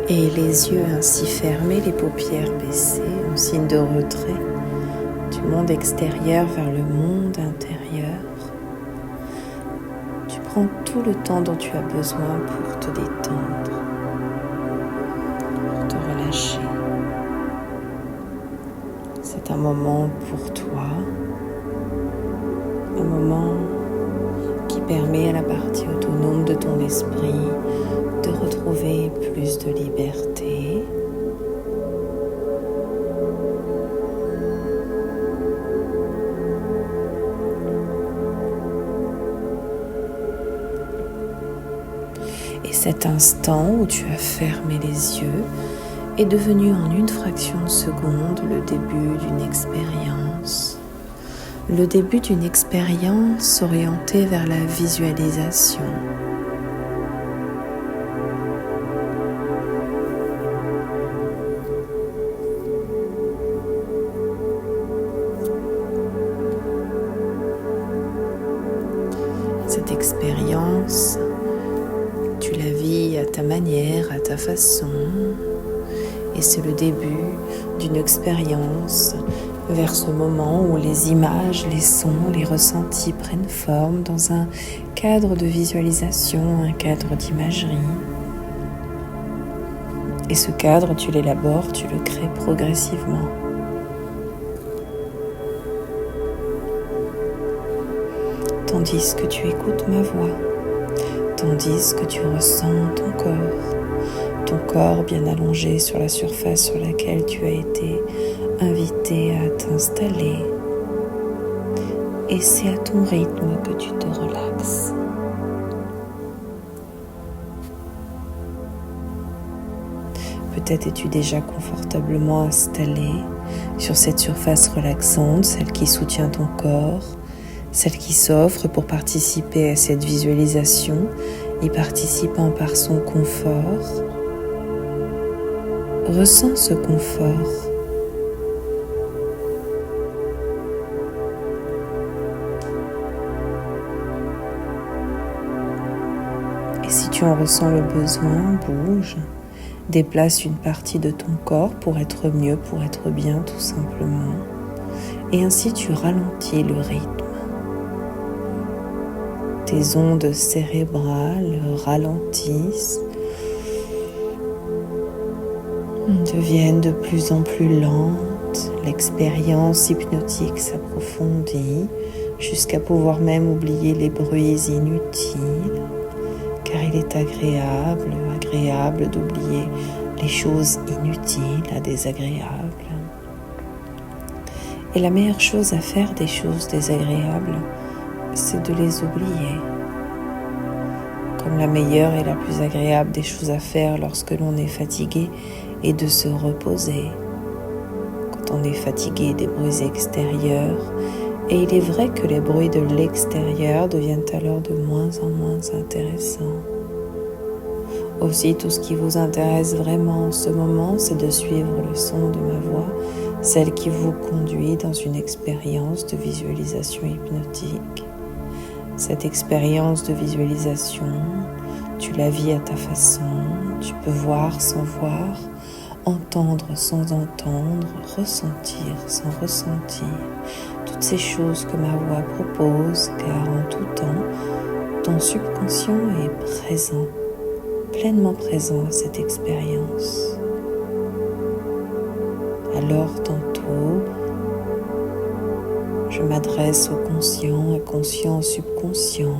Et les yeux ainsi fermés, les paupières baissées, en signe de retrait du monde extérieur vers le monde intérieur. Tu prends tout le temps dont tu as besoin pour te détendre, pour te relâcher. C'est un moment pour toi, un moment qui permet à la partie autonome de ton esprit de retrouver plus de liberté. Et cet instant où tu as fermé les yeux est devenu en une fraction de seconde le début d'une expérience. Le début d'une expérience orientée vers la visualisation. Cette expérience, tu la vis à ta manière, à ta façon, et c'est le début d'une expérience vers ce moment où les images, les sons, les ressentis prennent forme dans un cadre de visualisation, un cadre d'imagerie. Et ce cadre, tu l'élabores, tu le crées progressivement. Tandis que tu écoutes ma voix, tandis que tu ressens ton corps bien allongé sur la surface sur laquelle tu as été invité à t'installer. Et c'est à ton rythme que tu te relaxes. Peut-être es-tu déjà confortablement installé sur cette surface relaxante, celle qui soutient ton corps, celle qui s'offre pour participer à cette visualisation, y participant par son confort. Ressens ce confort. Et si tu en ressens le besoin, bouge, déplace une partie de ton corps pour être mieux, pour être bien tout simplement. Et ainsi tu ralentis le rythme. Tes ondes cérébrales ralentissent, deviennent de plus en plus lentes, l'expérience hypnotique s'approfondit jusqu'à pouvoir même oublier les bruits inutiles, car il est agréable d'oublier les choses inutiles, désagréables. Et la meilleure chose à faire des choses désagréables, c'est de les oublier. Comme la meilleure et la plus agréable des choses à faire lorsque l'on est fatigué est de se reposer. Quand on est fatigué des bruits extérieurs, et il est vrai que les bruits de l'extérieur deviennent alors de moins en moins intéressants. Aussi, tout ce qui vous intéresse vraiment en ce moment, c'est de suivre le son de ma voix, celle qui vous conduit dans une expérience de visualisation hypnotique. Cette expérience de visualisation, tu la vis à ta façon, tu peux voir sans voir, entendre sans entendre, ressentir sans ressentir. Toutes ces choses que ma voix propose, car en tout temps, ton subconscient est présent, pleinement présent à cette expérience. Alors tantôt, je m'adresse au conscient, inconscient, subconscient,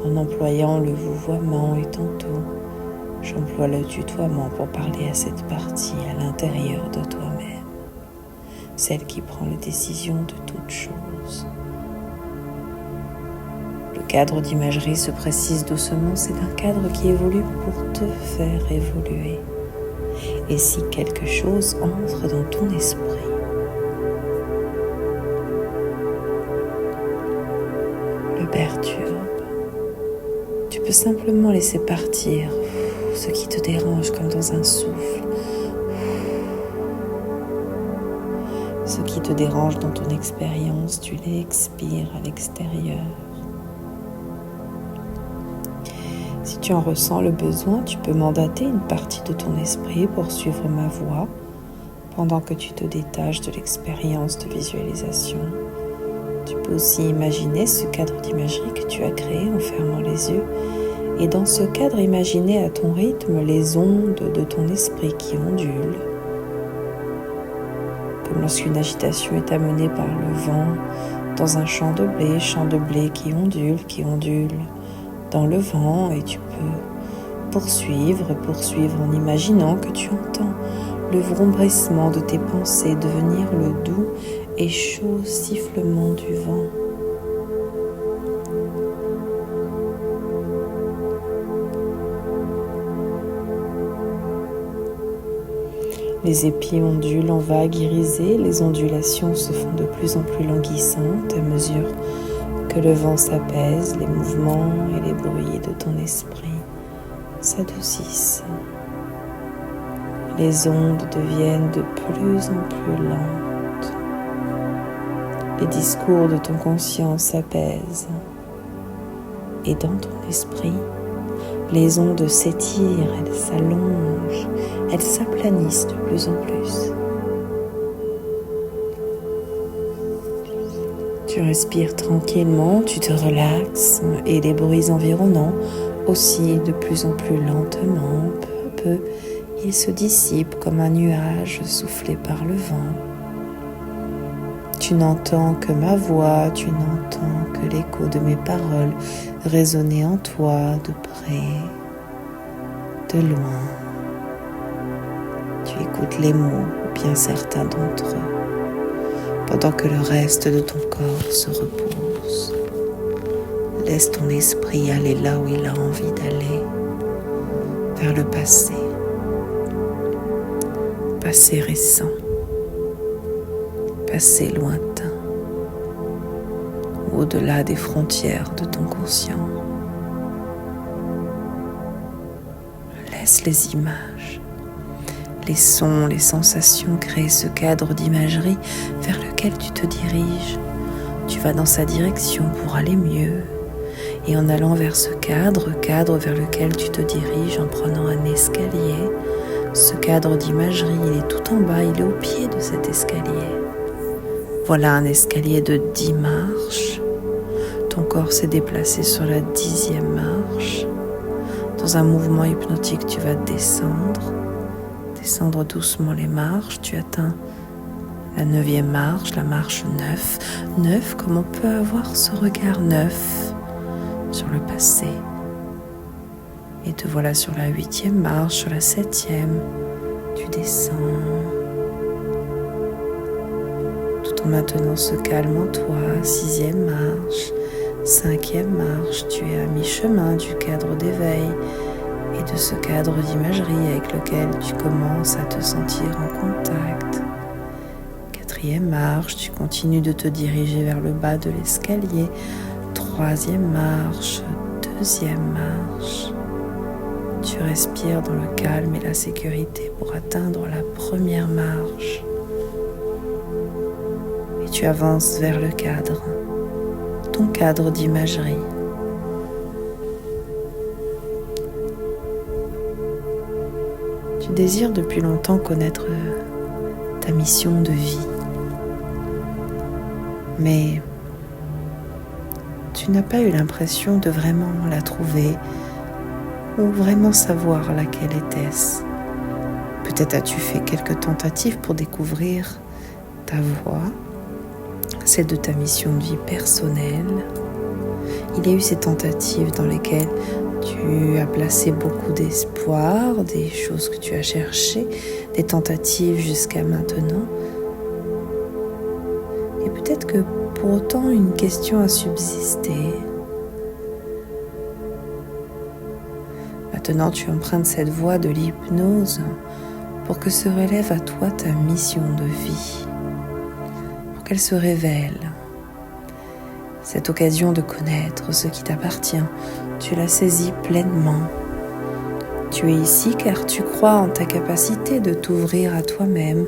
en employant le vouvoiement et tantôt, j'emploie le tutoiement pour parler à cette partie à l'intérieur de toi-même, celle qui prend les décisions de toutes choses. Le cadre d'imagerie se précise doucement, c'est un cadre qui évolue pour te faire évoluer. Et si quelque chose entre dans ton esprit, le perturbe, tu peux simplement laisser partir ce qui te dérange comme dans un souffle. Ce qui te dérange dans ton expérience, tu l'expires à l'extérieur. Si tu en ressens le besoin, tu peux mandater une partie de ton esprit pour suivre ma voix pendant que tu te détaches de l'expérience de visualisation. Tu peux aussi imaginer ce cadre d'imagerie que tu as créé en fermant les yeux et dans ce cadre imaginer à ton rythme les ondes de ton esprit qui ondulent. Comme lorsqu'une agitation est amenée par le vent dans un champ de blé qui ondule dans le vent, et tu peux poursuivre en imaginant que tu entends le vrombissement de tes pensées devenir le doux et chaud sifflement du vent. Les épis ondulent en vagues irisées, les ondulations se font de plus en plus languissantes à mesure que le vent s'apaise, les mouvements et les bruits de ton esprit s'adoucissent. Les ondes deviennent de plus en plus lentes. Les discours de ton conscient s'apaisent. Et dans ton esprit, les ondes s'étirent, elles s'allongent, elles s'aplanissent de plus en plus. Tu respires tranquillement, tu te relaxes et les bruits environnants oscillent de plus en plus lentement. Peu à peu, ils se dissipent comme un nuage soufflé par le vent. Tu n'entends que ma voix, tu n'entends que l'écho de mes paroles résonner en toi de près, de loin. Tu écoutes les mots, bien certains d'entre eux, pendant que le reste de ton corps se repose. Laisse ton esprit aller là où il a envie d'aller, vers le passé, passé récent, passé lointain, au-delà des frontières de ton conscient. Laisse les images, les sons, les sensations créer ce cadre d'imagerie vers lequel tu te diriges. Tu vas dans sa direction pour aller mieux. Et en allant vers ce cadre vers lequel tu te diriges en prenant un escalier, ce cadre d'imagerie, il est tout en bas, il est au pied de cet escalier. Voilà un escalier de 10 marches. Ton corps s'est déplacé sur la 10e marche. Dans un mouvement hypnotique, tu vas descendre doucement les marches. Tu atteins la 9e marche, la marche 9. 9, comme on peut avoir ce regard neuf sur le passé. Et te voilà sur la 8e marche, sur la 7e. Tu descends. Tout en maintenant ce calme en toi. 6e marche, 5e marche. Tu es à mi-chemin du cadre d'éveil et de ce cadre d'imagerie avec lequel tu commences à te sentir en contact. 4e marche, tu continues de te diriger vers le bas de l'escalier. 3e marche, 2e marche. Tu respires dans le calme et la sécurité pour atteindre la 1re marche. Et tu avances vers le cadre, ton cadre d'imagerie. Tu désires depuis longtemps connaître ta mission de vie. Mais tu n'as pas eu l'impression de vraiment la trouver ou vraiment savoir laquelle était-ce. Peut-être as-tu fait quelques tentatives pour découvrir ta voie, celle de ta mission de vie personnelle. Il y a eu ces tentatives dans lesquelles tu as placé beaucoup d'espoir, des choses que tu as cherchées, des tentatives jusqu'à maintenant. Et peut-être que pour autant une question a subsisté. Maintenant, tu empruntes cette voie de l'hypnose pour que se relève à toi ta mission de vie, pour qu'elle se révèle. Cette occasion de connaître ce qui t'appartient, tu la saisis pleinement. Tu es ici car tu crois en ta capacité de t'ouvrir à toi-même,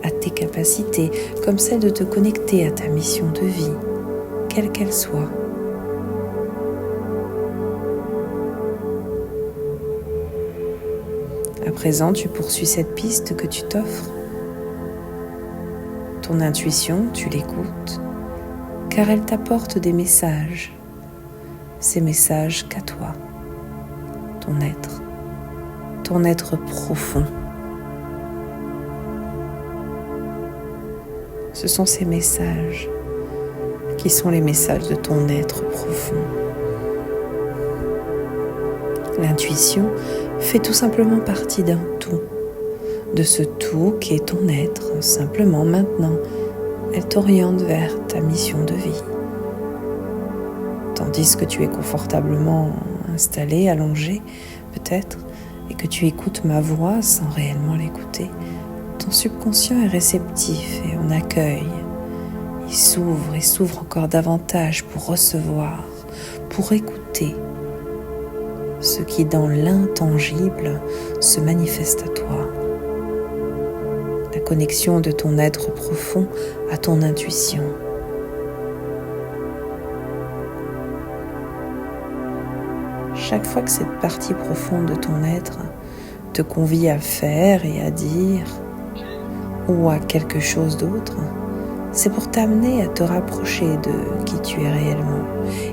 à tes capacités, comme celle de te connecter à ta mission de vie, quelle qu'elle soit. présent, tu poursuis cette piste que tu t'offres. Ton intuition, tu l'écoutes, car elle t'apporte des messages. Ces messages qu'à toi, ton être profond. Ce sont ces messages qui sont les messages de ton être profond. L'intuition fait tout simplement partie d'un tout, de ce tout qui est ton être. Simplement maintenant, elle t'oriente vers ta mission de vie. Tandis que tu es confortablement installé, allongé peut-être, et que tu écoutes ma voix sans réellement l'écouter, ton subconscient est réceptif et en accueille. Il s'ouvre encore davantage pour recevoir, pour écouter ce qui dans l'intangible se manifeste à toi. La connexion de ton être profond à ton intuition. Chaque fois que cette partie profonde de ton être te convie à faire et à dire, ou à quelque chose d'autre, c'est pour t'amener à te rapprocher de qui tu es réellement.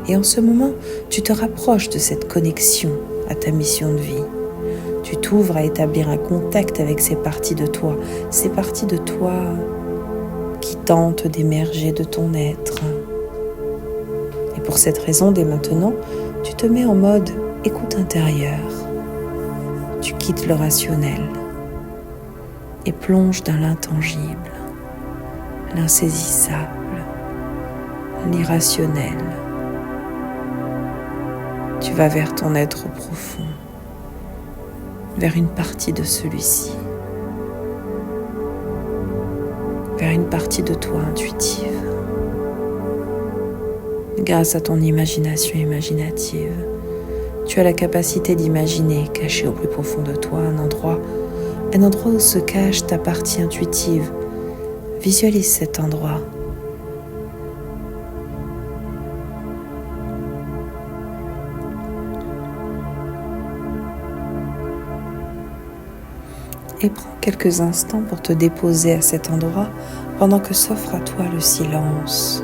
Et en ce moment, tu te rapproches de cette connexion à ta mission de vie. Tu t'ouvres à établir un contact avec ces parties de toi qui tentent d'émerger de ton être. Et pour cette raison, dès maintenant, tu te mets en mode écoute intérieure. Tu quittes le rationnel et plonges dans l'intangible, l'insaisissable, l'irrationnel. Tu vas vers ton être profond, vers une partie de celui-ci, vers une partie de toi intuitive. Grâce à ton imagination imaginative, tu as la capacité d'imaginer, caché au plus profond de toi, un endroit où se cache ta partie intuitive. Visualise cet endroit. Et prends quelques instants pour te déposer à cet endroit pendant que s'offre à toi le silence.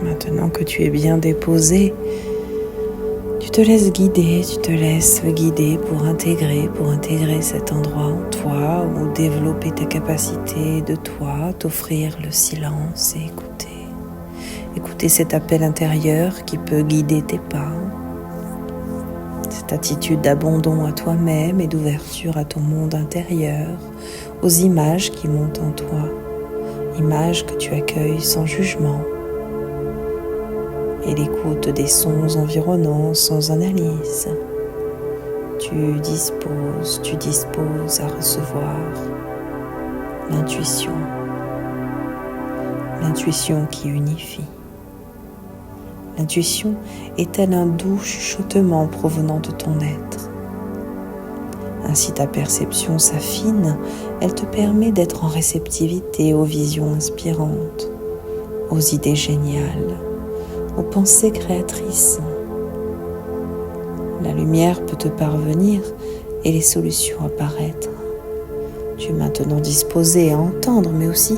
Maintenant que tu es bien déposé, tu te laisses guider pour intégrer cet endroit en toi ou développer ta capacité de toi, t'offrir le silence et écouter cet appel intérieur qui peut guider tes pas, cette attitude d'abandon à toi-même et d'ouverture à ton monde intérieur, aux images qui montent en toi, images que tu accueilles sans jugement, et l'écoute des sons environnants sans analyse. Tu disposes à recevoir l'intuition qui unifie. L'intuition est tel un doux chuchotement provenant de ton être. Ainsi ta perception s'affine, elle te permet d'être en réceptivité aux visions inspirantes, aux idées géniales, aux pensées créatrices. La lumière peut te parvenir et les solutions apparaître. Tu es maintenant disposé à entendre, mais aussi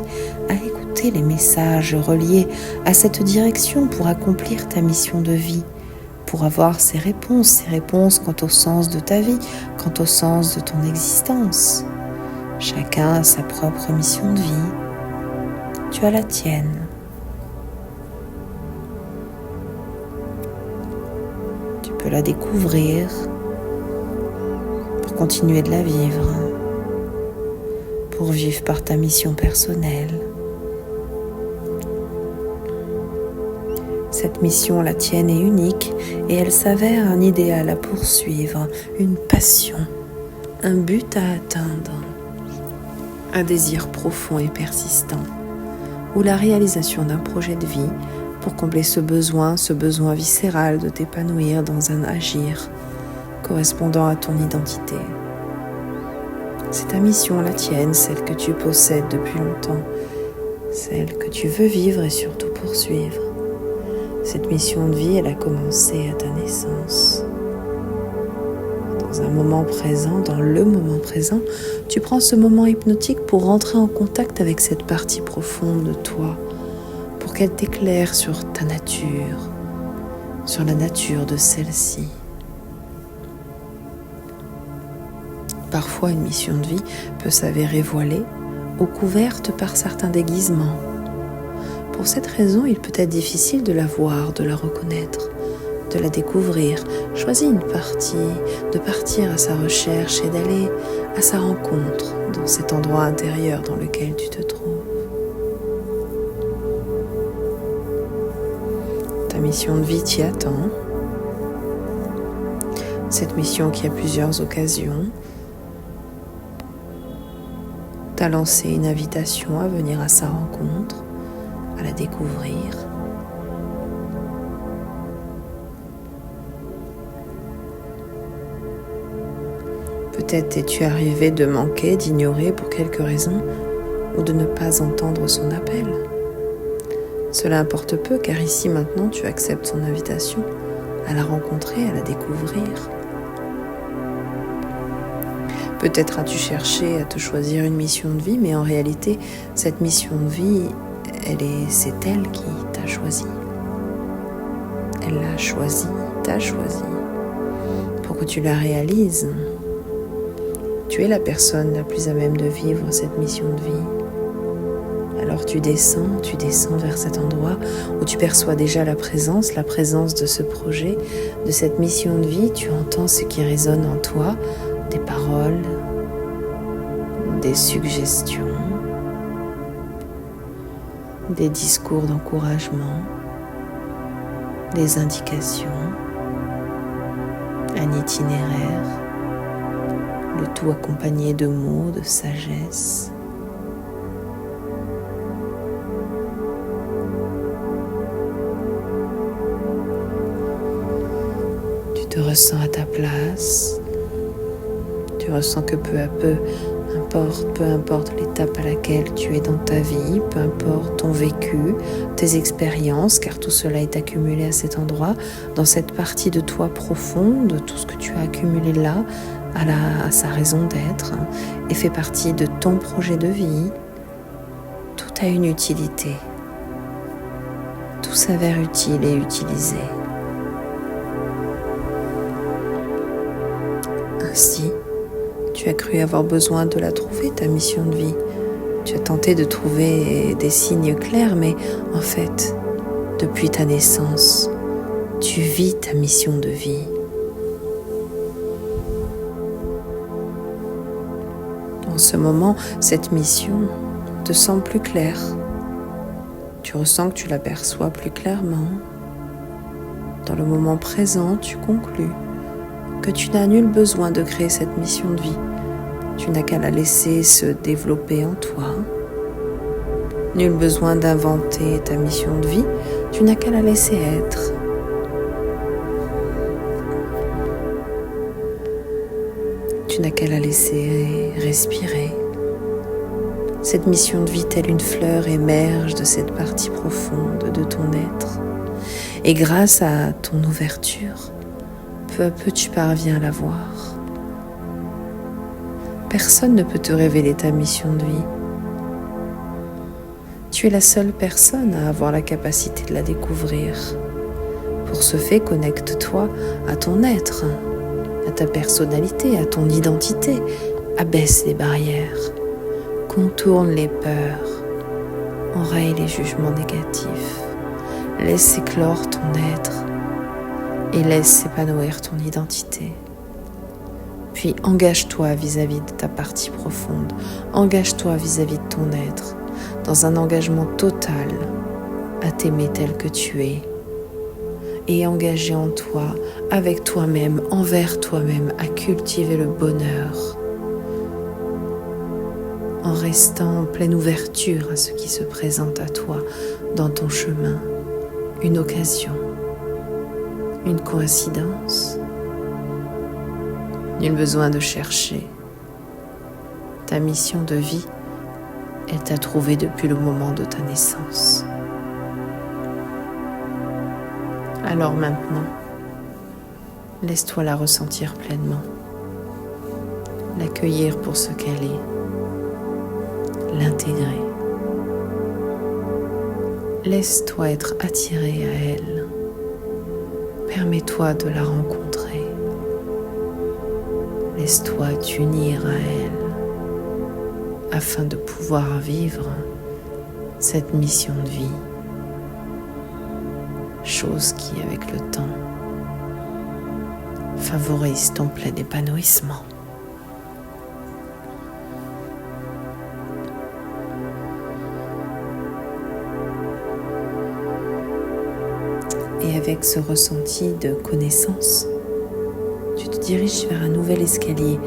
à écouter les messages reliés à cette direction pour accomplir ta mission de vie, pour avoir ces réponses quant au sens de ta vie, quant au sens de ton existence. Chacun a sa propre mission de vie. Tu as la tienne. Tu peux la découvrir pour continuer de la vivre, pour vivre par ta mission personnelle. Cette mission, la tienne, est unique et elle s'avère un idéal à poursuivre, une passion, un but à atteindre, un désir profond et persistant, ou la réalisation d'un projet de vie pour combler ce besoin viscéral de t'épanouir dans un agir correspondant à ton identité. C'est ta mission, la tienne, celle que tu possèdes depuis longtemps, celle que tu veux vivre et surtout poursuivre. Cette mission de vie, elle a commencé à ta naissance. Dans un moment présent, dans le moment présent, tu prends ce moment hypnotique pour rentrer en contact avec cette partie profonde de toi, pour qu'elle t'éclaire sur ta nature, sur la nature de celle-ci. Parfois, une mission de vie peut s'avérer voilée ou couverte par certains déguisements. Pour cette raison, il peut être difficile de la voir, de la reconnaître, de la découvrir. Choisis une partie, de partir à sa recherche et d'aller à sa rencontre dans cet endroit intérieur dans lequel tu te trouves. Ta mission de vie t'y attend. Cette mission qui a plusieurs occasions t'a lancé une invitation à venir à sa rencontre, à la découvrir. Peut-être es-tu arrivé de manquer, d'ignorer pour quelque raison ou de ne pas entendre son appel. Cela importe peu car ici maintenant tu acceptes son invitation à la rencontrer, à la découvrir. Peut-être as-tu cherché à te choisir une mission de vie, mais en réalité, cette mission de vie, c'est elle qui t'a choisi. Elle l'a choisi, t'a choisi. Pour que tu la réalises, tu es la personne la plus à même de vivre cette mission de vie. Alors tu descends vers cet endroit où tu perçois déjà la présence de ce projet, de cette mission de vie. Tu entends ce qui résonne en toi, des paroles, des suggestions, des discours d'encouragement, des indications, un itinéraire, le tout accompagné de mots, de sagesse. Tu te ressens à ta place. Tu ressens que peu à peu, peu importe l'étape à laquelle tu es dans ta vie, peu importe ton vécu, tes expériences, car tout cela est accumulé à cet endroit, dans cette partie de toi profonde, tout ce que tu as accumulé là, à sa raison d'être, et fait partie de ton projet de vie. Tout a une utilité. Tout s'avère utile et utilisé. Ainsi, tu as cru avoir besoin de la trouver, ta mission de vie. Tu as tenté de trouver des signes clairs, mais en fait, depuis ta naissance, tu vis ta mission de vie. En ce moment, cette mission te semble plus claire. Tu ressens que tu l'aperçois plus clairement. Dans le moment présent, tu conclus que tu n'as nul besoin de créer cette mission de vie. Tu n'as qu'à la laisser se développer en toi. Nul besoin d'inventer ta mission de vie, tu n'as qu'à la laisser être. Tu n'as qu'à la laisser respirer. Cette mission de vie, telle une fleur, émerge de cette partie profonde de ton être. Et grâce à ton ouverture, peu à peu tu parviens à la voir. Personne ne peut te révéler ta mission de vie. Tu es la seule personne à avoir la capacité de la découvrir. Pour ce fait, connecte-toi à ton être, à ta personnalité, à ton identité. Abaisse les barrières, contourne les peurs, enraye les jugements négatifs. Laisse éclore ton être et laisse s'épanouir ton identité. Puis engage-toi vis-à-vis de ta partie profonde. Engage-toi vis-à-vis de ton être, dans un engagement total à t'aimer tel que tu es. Et engagé en toi, avec toi-même, envers toi-même, à cultiver le bonheur, en restant en pleine ouverture à ce qui se présente à toi dans ton chemin. Une occasion, une coïncidence. Nul besoin de chercher. Ta mission de vie est à trouver depuis le moment de ta naissance. Alors maintenant, laisse-toi la ressentir pleinement, l'accueillir pour ce qu'elle est, l'intégrer. Laisse-toi être attiré à elle. Permets-toi de la rencontrer. Laisse-toi t'unir à elle afin de pouvoir vivre cette mission de vie. Chose qui, avec le temps, favorise ton plein épanouissement. Et avec ce ressenti de connaissance, tu te diriges vers un nouvel escalier,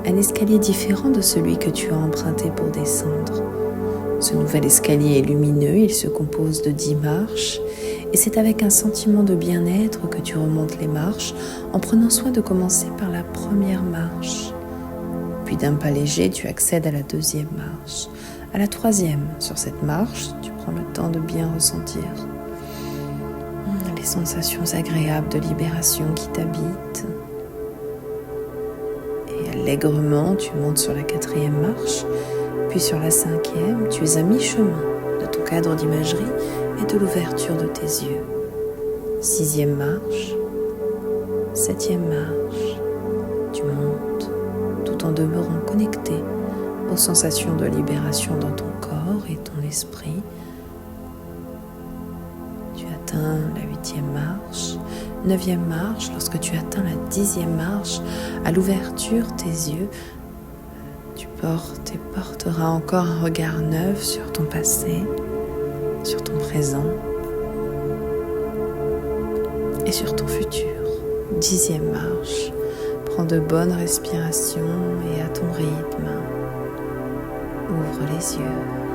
un escalier différent de celui que tu as emprunté pour descendre. Ce nouvel escalier est lumineux, il se compose de 10 marches et c'est avec un sentiment de bien-être que tu remontes les marches en prenant soin de commencer par la première marche. Puis d'un pas léger, tu accèdes à la deuxième marche, à la troisième. Sur cette marche, tu prends le temps de bien ressentir les sensations agréables de libération qui t'habitent. Et allègrement, tu montes sur la quatrième marche, puis sur la cinquième, tu es à mi-chemin de ton cadre d'imagerie et de l'ouverture de tes yeux. Sixième marche, septième marche, tu montes tout en demeurant connecté aux sensations de libération dans ton corps et ton esprit. Tu atteins la huitième marche, neuvième marche. Lorsque tu atteins la 10e marche, à l'ouverture tes yeux, tu portes et porteras encore un regard neuf sur ton passé, sur ton présent et sur ton futur. 10e marche, prends de bonnes respirations et à ton rythme, ouvre les yeux.